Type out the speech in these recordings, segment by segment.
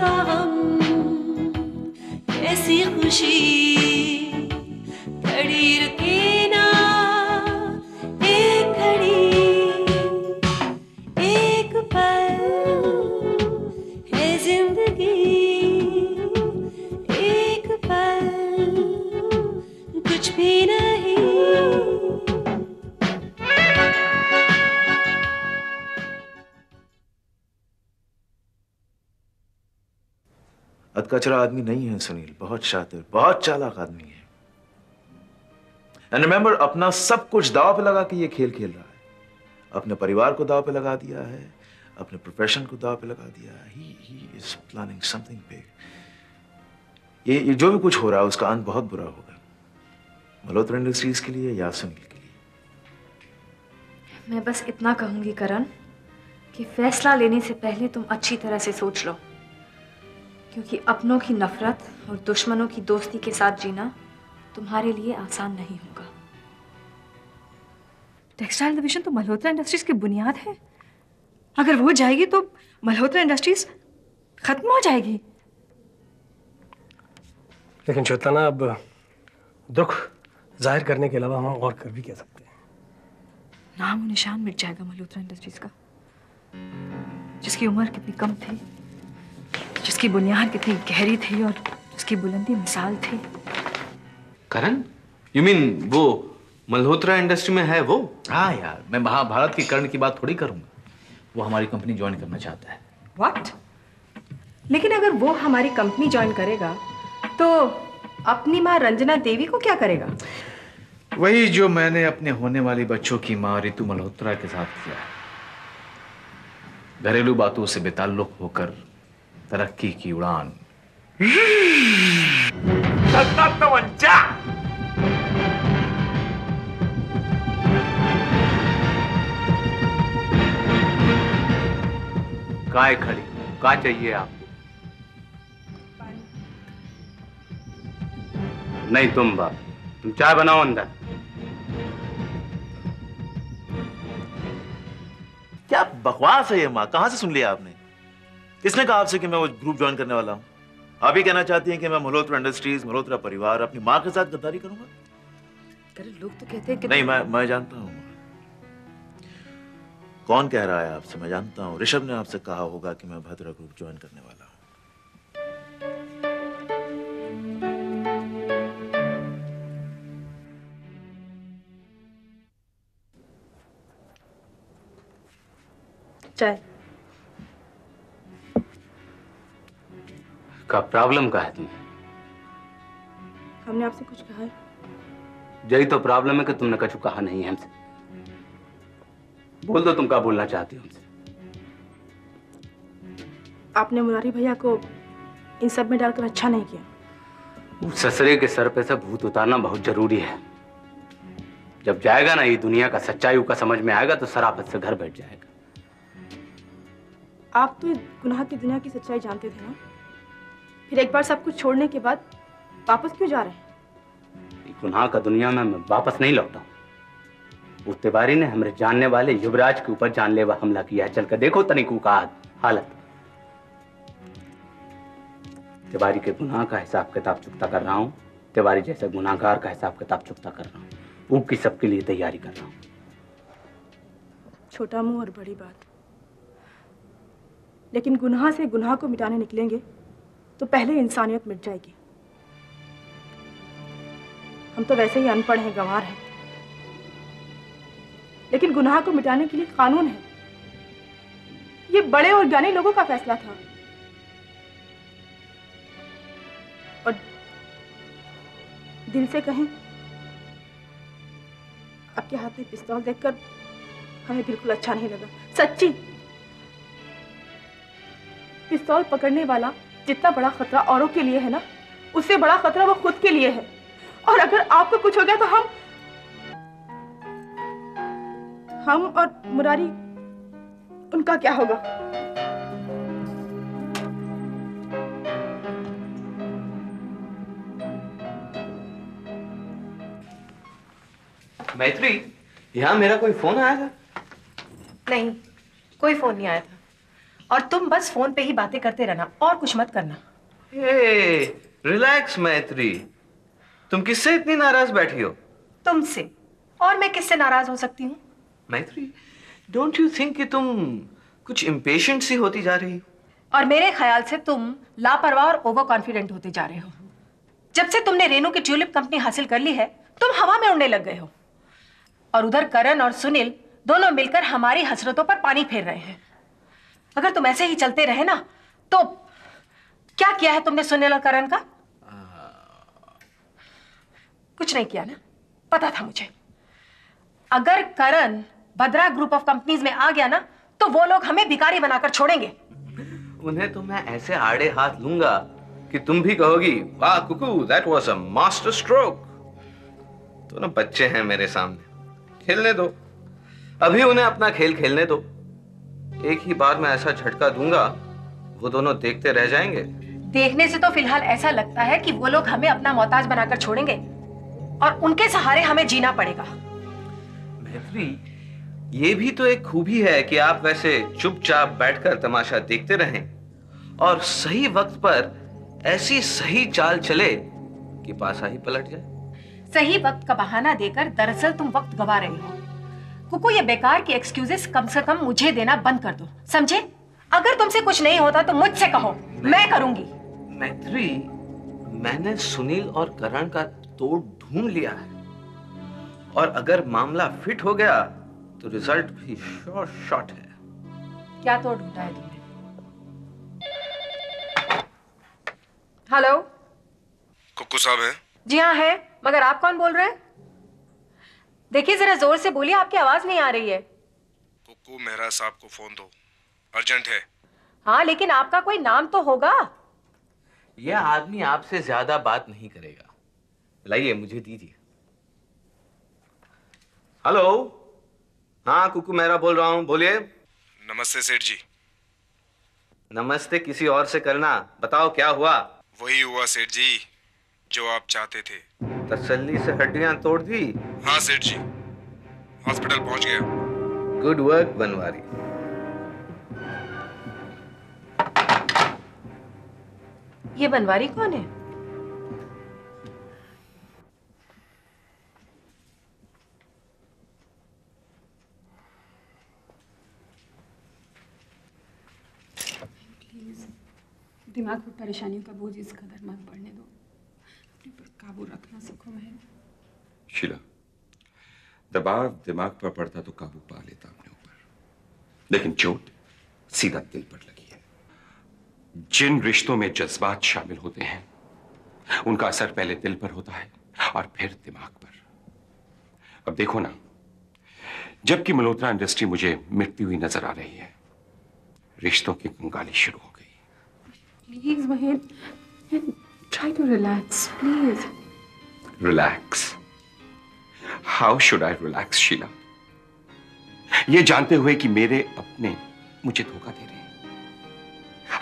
का गम, कैसी खुशी, खड़ी रुके ना एक घड़ी, एक पल है जिंदगी, एक पल कुछ भी नहीं। अधकचरा आदमी नहीं है सुनील, बहुत शातिर, बहुत चालाक आदमी है। एंड रिमेंबर, अपना सब कुछ दांव पे लगा के ये खेल खेल रहा है। अपने परिवार को दांव पे लगा दिया है, अपने प्रोफेशन को दांव पे लगा दिया है। He is planning something big. ये जो भी कुछ हो रहा है उसका अंत बहुत बुरा होगा, मल्होत्रा इंडस्ट्रीज के लिए या सुनील के लिए। मैं बस इतना कहूंगी करण कि फैसला लेने से पहले तुम अच्छी तरह से सोच लो, क्योंकि अपनों की नफरत और दुश्मनों की दोस्ती के साथ जीना तुम्हारे लिए आसान नहीं होगा। टेक्सटाइल डिवीजन तो मल्होत्रा इंडस्ट्रीज की बुनियाद है। अगर वो जाएगी तो मल्होत्रा इंडस्ट्रीज खत्म हो जाएगी। लेकिन श्वेताना, अब दुख जाहिर करने के अलावा हम और कर भी क्या सकते हैं? नाम निशान मिट जाएगा मल्होत्रा इंडस्ट्रीज का, जिसकी उम्र कितनी कम थी, जिसकी बुनियाद कितनी गहरी थी और जिसकी बुलंदी मिसाल थी। करण, यू मीन वो मल्होत्रा इंडस्ट्री में है वो? हाँ यार, मैं महाभारत की कर्ण की बात थोड़ी करूंगा। वो हमारी कंपनी ज्वाइन करना चाहता है। व्हाट? लेकिन अगर वो हमारी कंपनी ज्वाइन करेगा तो अपनी माँ रंजना देवी को क्या करेगा? वही जो मैंने अपने होने वाली बच्चों की माँ रितु मल्होत्रा के साथ किया है। घरेलू बातों से बेताल्लुक होकर तरक्की की उड़ान। काय खड़ी, क्या चाहिए आपको? नहीं तुम बाप, तुम चाय बनाओ अंदर। क्या बकवास है ये माँ, कहां से सुन लिया आपने? किसने कहा आपसे कि मैं वो ग्रुप ज्वाइन करने वाला हूँ? आप ही कहना चाहती हैं कि मैं मल्होत्रा इंडस्ट्रीज, मल्होत्रा परिवार, अपनी माँ के साथ गद्दारी करूंगा? लोग तो कहते हैं कि नहीं, मैं जानता हूँ कौन कह रहा है आपसे। मैं जानता हूँ, ऋषभ ने आपसे कहा होगा कि मैं भद्रा ग्रुप ज्वाइन करने वाला हूँ। चाय का प्रॉब्लम का है तुम्हें? हमने आपसे कुछ कहा है? यही तो प्रॉब्लम है कि तुमने कछु कहा नहीं है हमसे। बोल दो तुम क्या बोलना चाहती हो हमसे। आपने मुरारी भैया को इन सब में डालकर अच्छा नहीं किया। उस ससुरे के सर पे से भूत उतारना बहुत जरूरी है। जब जाएगा ना ये दुनिया का सच्चाई का समझ में आएगा तो सराफत से घर बैठ जाएगा। आप तो गुनाह की दुनिया की सच्चाई जानते थे ना, फिर एक बार सब कुछ छोड़ने के बाद वापस क्यों जा रहे हैं? गुनाह का दुनिया में मैं वापस नहीं लौटा हूं। उस तिवारी ने हमारे जानने वाले युवराज के ऊपर जानलेवा हमला किया है। चलकर देखो तनिकू का हालत। तिवारी के गुनाह का हिसाब किताब चुकता कर रहा हूं। तिवारी जैसे गुनाहगार का हिसाब किताब चुकता कर रहा हूं। ऊप की सबके लिए तैयारी कर रहा हूं। छोटा मुंह और बड़ी बात, लेकिन गुनाह से गुनाह को मिटाने निकलेंगे तो पहले इंसानियत मिट जाएगी। हम तो वैसे ही अनपढ़ हैं, गंवार हैं, लेकिन गुनाह को मिटाने के लिए कानून है। ये बड़े और ज्ञानी लोगों का फैसला था। और दिल से कहें, आपके हाथ में पिस्तौल देखकर हमें बिल्कुल अच्छा नहीं लगा। सच्ची, पिस्तौल पकड़ने वाला जितना बड़ा खतरा औरों के लिए है ना, उससे बड़ा खतरा वो खुद के लिए है। और अगर आपको कुछ हो गया तो हम और मुरारी, उनका क्या होगा? मैत्री, यहाँ मेरा कोई फोन आया था? नहीं, कोई फोन नहीं आया था। और तुम बस फोन पे ही बातें करते रहना और कुछ मत करना। रिलैक्स मैत्री, तुम किससे इतनी नाराज बैठी हो? तुमसे। और मैं किससे नाराज हो सकती हूँ? मैत्री, डोंट यू थिंक कि तुम कुछ इम्पेशेंट सी होती जा रही हो? और मेरे ख्याल से तुम लापरवाह और ओवर कॉन्फिडेंट होते जा रहे हो। जब से तुमने रेनू की ट्यूलिप कंपनी हासिल कर ली है, तुम हवा में उड़ने लग गए हो। और उधर करण और सुनील दोनों मिलकर हमारी हसरतों पर पानी फेर रहे हैं। अगर तुम ऐसे ही चलते रहे ना, तो क्या किया है तुमने सुनील और करण का? कुछ नहीं किया ना? पता था मुझे। अगर करण भद्रा ग्रुप ऑफ कंपनीज में आ गया ना, तो वो लोग हमें भिखारी बनाकर छोड़ेंगे। उन्हें तो मैं ऐसे आड़े हाथ लूंगा कि तुम भी कहोगी, वाह Kuku, that was a master stroke. तो ना बच्चे हैं मेरे सामने, खेलने दो, अभी उन्हें अपना खेल खेलने दो। एक ही बार मैं ऐसा झटका दूंगा, वो दोनों देखते रह जाएंगे। देखने से तो फिलहाल ऐसा लगता है कि वो लोग हमें अपना मोहताज बनाकर छोड़ेंगे और उनके सहारे हमें जीना पड़ेगा। मैत्री, ये भी तो एक खूबी है कि आप वैसे चुपचाप बैठकर तमाशा देखते रहें और सही वक्त पर ऐसी सही चाल चले कि पासा ही पलट जाए। सही वक्त का बहाना देकर दरअसल तुम वक्त गवा रहे हो। कुकू, ये बेकार की एक्सक्यूजेस कम से कम मुझे देना बंद कर दो, समझे? अगर तुमसे कुछ नहीं होता तो मुझसे कहो, मैं करूंगी। मैत्री, मैंने सुनील और करण का तोड़ ढूंढ लिया है और अगर मामला फिट हो गया तो रिजल्ट भी श्योर शॉट है। क्या तोड़ ढूंढा है तुमने? हेलो, कुकू साहब है? जी हाँ है, मगर आप कौन बोल रहे हैं? देखिए जरा जोर से बोलिए, आपकी आवाज नहीं आ रही है। कुकू मेहरा साहब को फोन दो, अर्जेंट है। हाँ, लेकिन आपका कोई नाम तो होगा। यह आदमी आपसे ज्यादा बात नहीं करेगा, लाइए मुझे दीजिए। हेलो, हाँ कुकू मेहरा बोल रहा हूँ, बोलिए। नमस्ते सेठ जी। नमस्ते किसी और से करना, बताओ क्या हुआ? वही हुआ सेठ जी जो आप चाहते थे। तसल्ली से हड्डियां तोड़ दी? हाँ सेठ जी, हॉस्पिटल पहुंच गया। Good work Banwari. ये बनवारी कौन है? दिमाग पर परेशानियों का बोझ इस कदर मत पड़ने दो, अपने पर काबू रखना सीखो। मैं शीला, दबाव दिमाग पर पड़ता तो काबू पा लेता अपने ऊपर, लेकिन चोट सीधा दिल पर लगी है। जिन रिश्तों में जज्बात शामिल होते हैं उनका असर पहले दिल पर होता है और फिर दिमाग पर। अब देखो ना, जबकि मल्होत्रा इंडस्ट्री मुझे मिटती हुई नजर आ रही है, रिश्तों की कंगाली शुरू हो गई। Please Mahen, try to relax please. Relax? How should I relax Sheela, ये जानते हुए कि मेरे अपने मुझे धोखा दे रहे हैं।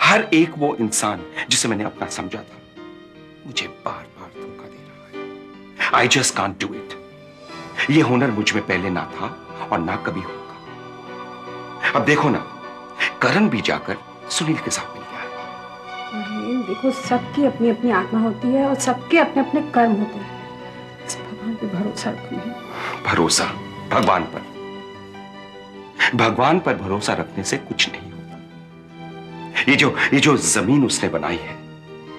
हर एक वो इंसान जिसे मैंने अपना समझा था मुझे बार बार धोखा दे रहा है। I just can't do it. ये हुनर मुझ में पहले ना था और ना कभी होगा। अब देखो ना, करण भी जाकर सुनील के साथ मिल गया है। देखो, सबकी अपनी अपनी आत्मा होती है और सबके अपने अपने कर्म होते हैं। इस भगवान पे भरोसा रखो। भरोसा भगवान पर? भगवान पर भरोसा रखने से कुछ नहीं होता। ये जो जमीन उसने बनाई है,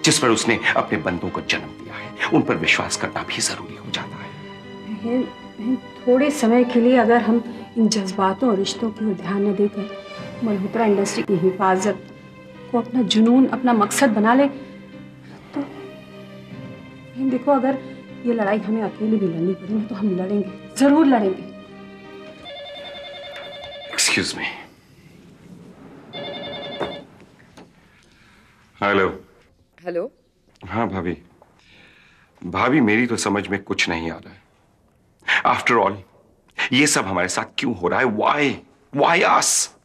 जिस पर उसने अपने बंदों को जन्म दिया है, उन पर विश्वास करना भी जरूरी हो जाता है। थोड़े समय के लिए अगर हम इन जज्बातों और रिश्तों की ओर ध्यान न देकर मल्होत्रा इंडस्ट्री की हिफाजत को अपना जुनून, अपना मकसद बना ले, तो देखो, अगर ये लड़ाई हमें अकेले भी लड़नी पड़ी ना, तो हम लड़ेंगे, जरूर लड़ेंगे। Excuse me. हेलो। हेलो। हाँ भाभी, भाभी मेरी तो समझ में कुछ नहीं आ रहा है। आफ्टर ऑल ये सब हमारे साथ क्यों हो रहा है? वाई अस?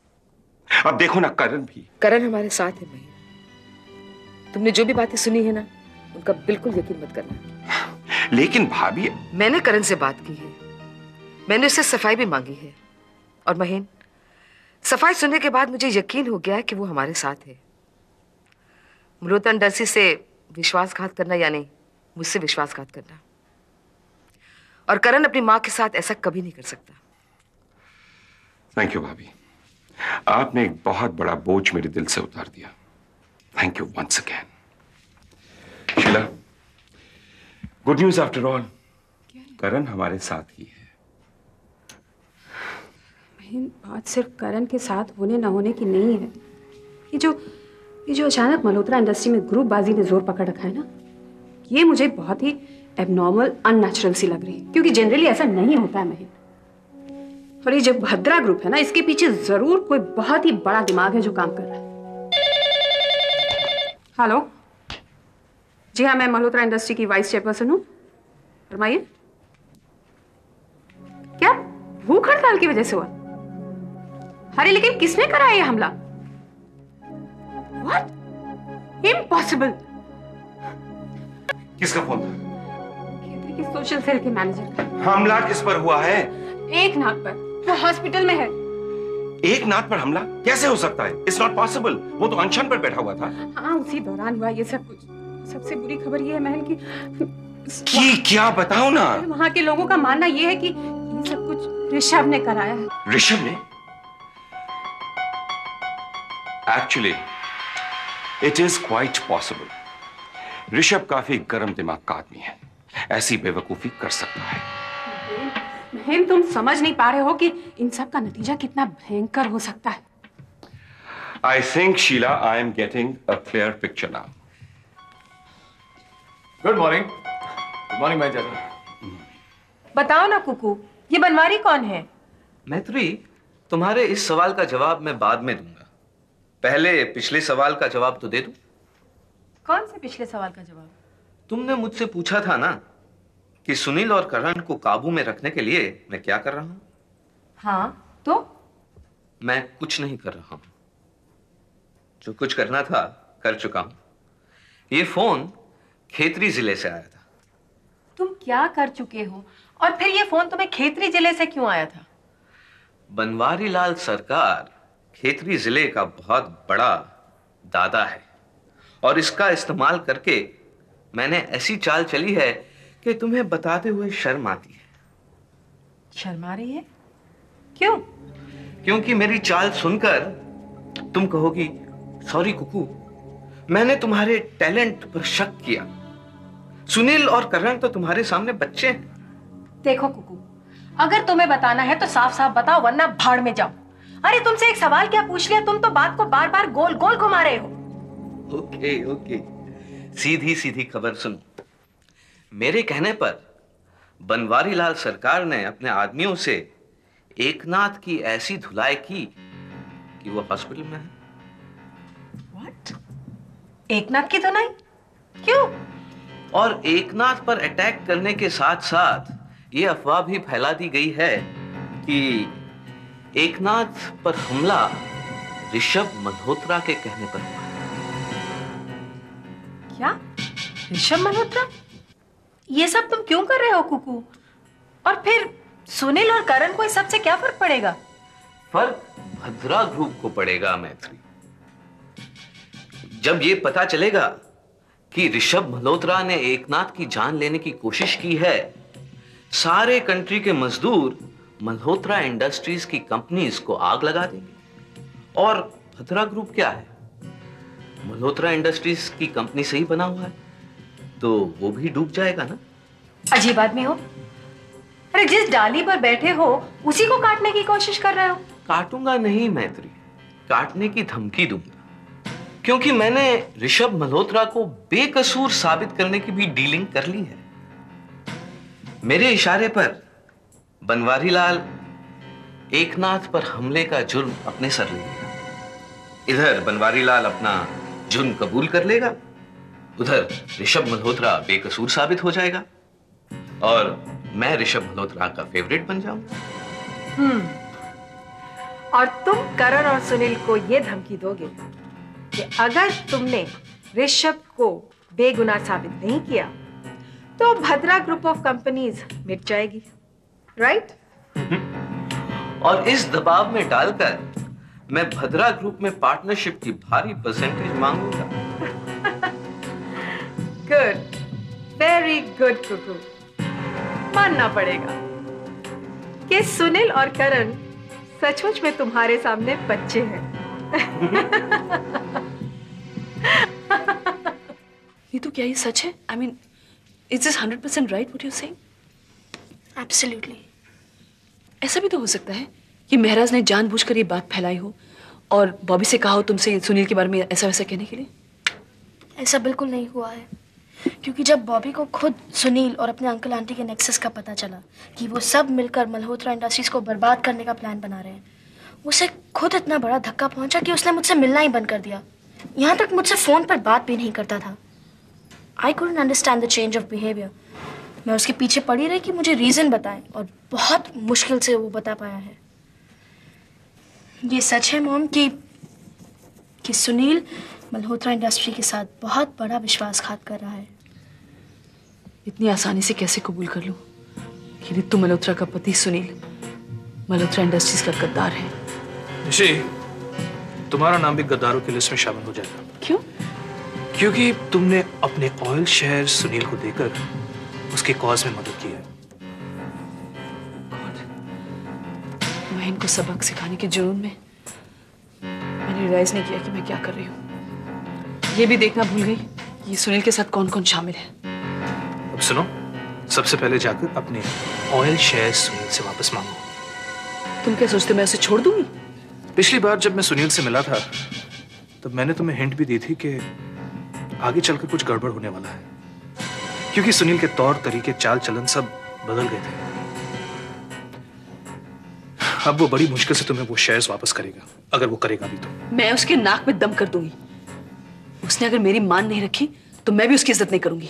अब देखो ना, करण भी। करण हमारे साथ है भाई। तुमने जो भी बातें सुनी है ना, उनका बिल्कुल यकीन मत करना। लेकिन भाभी, मैंने करण से बात की है, मैंने उससे सफाई भी मांगी है। और महेन, सफाई सुनने के बाद मुझे यकीन हो गया है कि वो हमारे साथ है। मल्होत्रा इंडस्ट्री से विश्वासघात करना यानी मुझसे विश्वासघात करना। और करण अपनी मां के साथ ऐसा कभी नहीं कर सकता। थैंक यू भाभी, आपने एक बहुत बड़ा बोझ मेरे दिल से उतार दिया। Thank you once again. Sheela, good news after all, Karan हमारे साथ ही है। बात सिर्फ करण के साथ होने ना होने की नहीं है। ये जो अचानक मल्होत्रा इंडस्ट्री में ग्रुपबाजी ने जोर पकड़ रखा है ना, ये मुझे बहुत ही एबनॉर्मल, अननेचुरल सी लग रही है, क्योंकि जनरली ऐसा नहीं होता है महीन। और ये जो भद्रा ग्रुप है ना, इसके पीछे जरूर कोई बहुत ही बड़ा दिमाग है जो काम कर रहा है। हेलो, जी हाँ, मैं मल्होत्रा इंडस्ट्री की वाइस चेयरपर्सन हूँ। फरमाइए। क्या भूख हड़ताल की वजह से हुआ? अरे लेकिन किसने कराया ये हमला? What? Impossible! किसका फोन था? खेतरी की सोशल सेल के मैनेजर का। हमला किस पर हुआ है? एक नाथ पर, वो हॉस्पिटल में है। एक नाथ पर हमला कैसे हो सकता है? It's not possible. वो तो अनशन पर बैठा हुआ था। हाँ, उसी दौरान हुआ ये सब कुछ। सबसे बुरी खबर ये है महल की क्या बताओ ना। वहाँ के लोगों का मानना ये है कि ये सब कुछ ऋषभ ने कराया है। ऋषभ ने? Actually it is quite possible. Rishabh काफी गर्म दिमाग का आदमी है, ऐसी बेवकूफी कर सकता है। महेम, तुम समझ नहीं पा रहे हो कि इन सब का नतीजा कितना भयंकर हो सकता है। I think Sheela, I am getting a clear picture now. Good morning. Good morning मैं चाचा। बताओ ना कुकू, ये बनवारी कौन है? मैत्री, तुम्हारे इस सवाल का जवाब मैं बाद में दूंगा। पहले पिछले सवाल का जवाब तो दे दूं। कौन से पिछले सवाल का जवाब? तुमने मुझसे पूछा था ना कि सुनील और करण को काबू में रखने के लिए मैं क्या कर रहा हूं। हाँ, तो मैं कुछ नहीं कर रहा हूं। जो कुछ करना था कर चुका हूं। ये फोन खेतरी जिले से आया था। तुम क्या कर चुके हो? और फिर ये फोन तुम्हें खेतरी जिले से क्यों आया था? बनवारी लाल सरकार खेतरी जिले का बहुत बड़ा दादा है और इसका इस्तेमाल करके मैंने ऐसी चाल चली है कि तुम्हें बताते हुए शर्म आती है। शर्म आ रही है? क्यों? क्योंकि मेरी चाल सुनकर तुम कहोगी, सॉरी कुकू, मैंने तुम्हारे टैलेंट पर शक किया। सुनील और करण तो तुम्हारे सामने बच्चे हैं। देखो कुकू, अगर तुम्हें बताना है तो साफ साफ बताओ, वरना भाड़ में जाओ। अरे तुमसे एक सवाल क्या पूछ लिया, तुम तो बात को बार बार गोल गोल घुमा रहे हो। ओके ओके, सीधी सीधी खबर सुनो। मेरे कहने पर बनवारी लाल सरकार ने अपने आदमियों से एकनाथ की ऐसी धुलाई की कि वो हॉस्पिटल में है। What? एकनाथ की धुलाई? क्यों? और एकनाथ पर अटैक करने के साथ साथ ये अफवाह भी फैला दी गई है कि एकनाथ पर हमला ऋषभ मल्होत्रा के कहने पर हुआ। क्या? ऋषभ मल्होत्रा? ये सब तुम क्यों कर रहे हो कुकू? और फिर सुनील और करण को इस सब से क्या फर्क पड़ेगा? फर्क भद्रा ग्रुप को पड़ेगा मैत्री। जब ये पता चलेगा कि ऋषभ मल्होत्रा ने एकनाथ की जान लेने की कोशिश की है, सारे कंट्री के मजदूर मल्होत्रा इंडस्ट्रीज की कंपनीज को आग लगा देंगे। और भद्रा ग्रुप क्या है? मल्होत्रा इंडस्ट्रीज की कंपनी से ही बना हुआ है, तो वो भी डूब जाएगा ना। अजीब आदमी हो। अरे जिस डाली पर बैठे हो उसी को काटने की कोशिश कर रहे हो। काटूंगा नहीं मैत्री, काटने की धमकी दूंगा, क्योंकि मैंने ऋषभ मल्होत्रा को बेकसूर साबित करने की भी डीलिंग कर ली है। मेरे इशारे पर बनवारी लाल एकनाथ पर हमले का जुर्म अपने सर ले लेगा। इधर बनवारी लाल अपना जुर्म कबूल कर लेगा, उधर ऋषभ मल्होत्रा बेकसूर साबित हो जाएगा और मैं ऋषभ मल्होत्रा का फेवरेट बन जाऊंगा। और तुम करण और सुनील को यह धमकी दोगे कि अगर तुमने ऋषभ को बेगुनाह साबित नहीं किया तो भद्रा ग्रुप ऑफ कंपनीज मिट जाएगी, राइट? और इस दबाव में डालकर मैं भद्रा ग्रुप में पार्टनरशिप की भारी परसेंटेज मांगूंगा। Good, very good Kuku. मानना पड़ेगा कि सुनील और करण सचमुच में तुम्हारे सामने बच्चे हैं। नीतू, क्या ये सच है? I mean, is this 100% right what you're saying? Absolutely. ऐसा भी तो हो सकता है कि महराज ने जानबूझकर ये बात फैलाई हो और बॉबी से कहा हो तुमसे सुनील के बारे में ऐसा वैसा कहने के लिए। ऐसा बिल्कुल नहीं हुआ है, क्योंकि जब बॉबी को खुद सुनील और अपने अंकल आंटी के नेक्सस का पता चला कि वो सब मिलकर मल्होत्रा इंडस्ट्रीज को बर्बाद करने का प्लान बना रहे हैं, उसे खुद इतना बड़ा धक्का पहुंचा कि उसने मुझसे मिलना ही बंद कर दिया। यहाँ तक मुझसे फोन पर बात भी नहीं करता था। आई couldn't understand the change of behaviour. मैं उसके पीछे पड़ी रही कि मुझे रीजन बताए, और बहुत मुश्किल से वो बता पाया है। ये सच है मॉम कि सुनील मल्होत्रा इंडस्ट्री के साथ बहुत बड़ा विश्वासघात कर रहा है। इतनी आसानी से कैसे कबूल कर लूं कि ऋतु मल्होत्रा का पति सुनील मल्होत्रा इंडस्ट्रीज का गद्दार है। निशी, तुम्हारा नाम भी गद्दारों की लिस्ट में शामिल हो जाएगा। क्यों? क्योंकि तुमने अपने ऑयल शेयर सुनील को देकर उसके कॉज में मदद की है। मैं इनको सबक सिखाने के जुनून में मैंने रियलाइज नहीं किया कि मैं क्या कर रही हूँ। ये भी देखना भूल गई कि सुनील के साथ कौन कौन शामिल है। अब सुनो, सबसे पहले जाकर अपने ऑयल शेयर सुनील से वापस मांगो। तुम क्या सोचते मैं उसे छोड़ दूंगी? पिछली बार जब मैं सुनील से मिला था तब मैंने तुम्हें हिंट भी दी थी कि आगे चलकर कुछ गड़बड़ होने वाला है, क्योंकि सुनील के तौर तरीके, चाल चलन सब बदल गए थे। अब वो बड़ी मुश्किल से तुम्हें वो शेयर्स वापस करेगा, अगर वो करेगा भी तो। मैं उसके नाक में दम कर दूंगी। उसने अगर मेरी मान नहीं रखी तो मैं भी उसकी इज्जत नहीं करूंगी।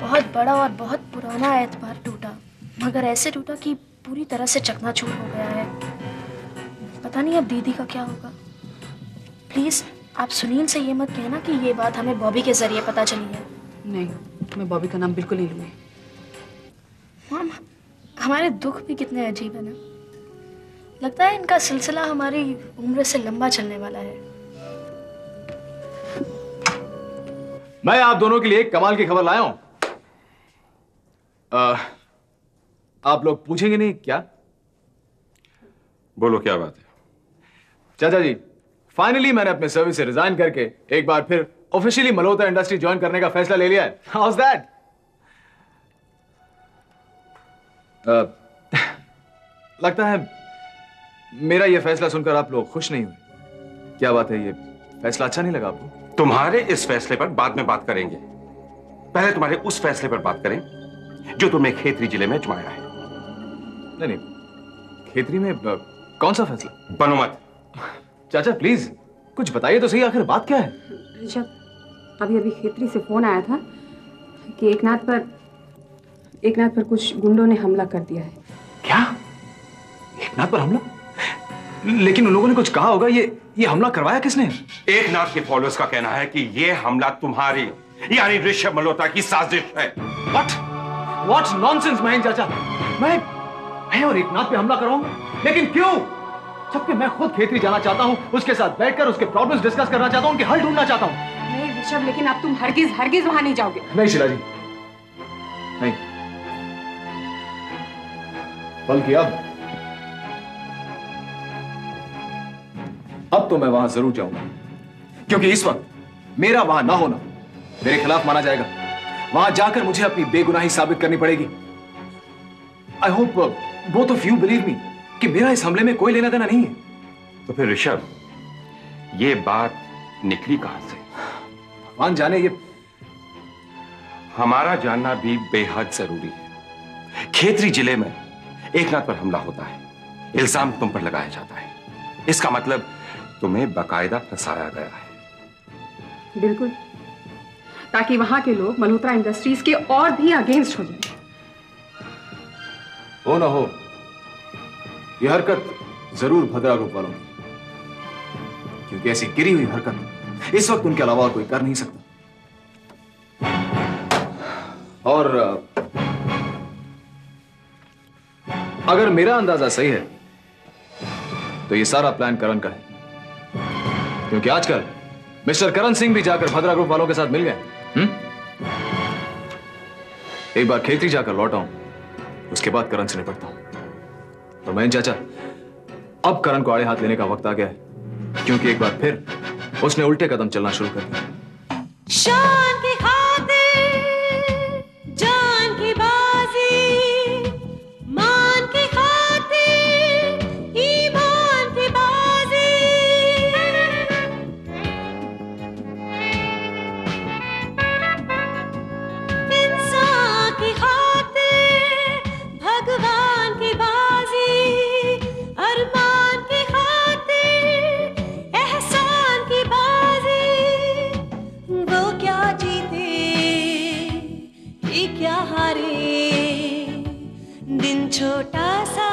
बहुत बड़ा और बहुत पुराना एतबार टूटा, मगर ऐसे टूटा कि पूरी तरह से चकनाचूर हो गया है। पता नहीं अब दीदी का क्या होगा। प्लीज आप सुनील से ये मत कहना कि ये बात हमें बॉबी के जरिए पता चली है। नहीं, मैं बॉबी का नाम बिल्कुल नहीं लूंगी। मॉम, हमारे दुख भी कितने अजीब है ना। लगता है इनका सिलसिला हमारी उम्र से लंबा चलने वाला है। मैं आप दोनों के लिए एक कमाल की खबर लाया हूं। आप लोग पूछेंगे नहीं क्या? बोलो, क्या बात है? चाचा जी, फाइनली मैंने अपने सर्विस से रिजाइन करके एक बार फिर ऑफिशियली मल्होत्रा इंडस्ट्री ज्वाइन करने का फैसला ले लिया है। How is that? लगता है मेरा यह फैसला सुनकर आप लोग खुश नहीं हुए। क्या बात है, ये फैसला अच्छा नहीं लगा आपको? तुम्हारे इस फैसले पर बाद में बात करेंगे। पहले तुम्हारे उस फैसले पर बात करें जो तुमने खेतरी जिले में अजमाया है। नहीं, खेतरी में कौन सा फैसला? बनो मत। चाचा प्लीज कुछ बताइए तो सही, आखिर बात क्या है? ऋषभ, अभी खेतरी से फोन आया था कि एकनाथ पर कुछ गुंडों ने हमला कर दिया है। क्या? एकनाथ पर हमला? लेकिन उन लोगों ने कुछ कहा होगा। ये हमला करवाया किसने? एकनाथ के फॉलोअर्स का कहना है कि ये हमला तुम्हारी यानी ऋषभ मल्होत्रा की साजिश है। What nonsense महेंद्र चाचा। मैं और एकनाथ पे हमला कराऊंगा? लेकिन क्यों? जबकि मैं खुद खेतरी जाना चाहता हूं, उसके साथ बैठकर उसके प्रॉब्लम्स डिस्कस करना चाहता हूं, उनके हल ढूंढना चाहता हूं। नहीं ऋषभ, लेकिन अब तुम हरगिज वहां नहीं जाओगे। नहीं शीला जी, नहीं। बल्कि अब तो मैं वहां जरूर जाऊंगा, क्योंकि इस वक्त मेरा वहां ना होना मेरे खिलाफ माना जाएगा। वहां जाकर मुझे अपनी बेगुनाही साबित करनी पड़ेगी। I hope both of you believe me कि मेरा इस हमले में कोई लेना देना नहीं है। तो फिर ऋषभ, ये बात निकली कहां से? भगवान जाने। ये हमारा जानना भी बेहद जरूरी है। खेतरी जिले में एकनाथ पर हमला होता है, इल्जाम तुम पर लगाया जाता है। इसका मतलब तुम्हें बाकायदा फंसाया गया है। बिल्कुल, ताकि वहां के लोग मल्होत्रा इंडस्ट्रीज के और भी अगेंस्ट हो जाएं। हो ना हो, यह हरकत जरूर भद्रा ग्रुप वालों की, क्योंकि ऐसी गिरी हुई हरकत इस वक्त उनके अलावा कोई कर नहीं सकता। और अगर मेरा अंदाजा सही है तो ये सारा प्लान करण का है, क्योंकि आजकल मिस्टर करण सिंह भी जाकर भद्रा ग्रुप वालों के साथ मिल गए। एक बार खेतरी जाकर लौटा हूं, उसके बाद करण से निपटता हूं। और मैं चाचा, अब करण को आड़े हाथ लेने का वक्त आ गया है, क्योंकि एक बार फिर उसने उल्टे कदम चलना शुरू कर दिया। शान की खातिर जान की बाजी, मान की खातिर ईमान की बाजी, इंसान की खातिर भगवान की बाजी, अरमान की खातिर एहसान की बाजी। वो क्या जीते कि क्या हारे, दिन छोटा सा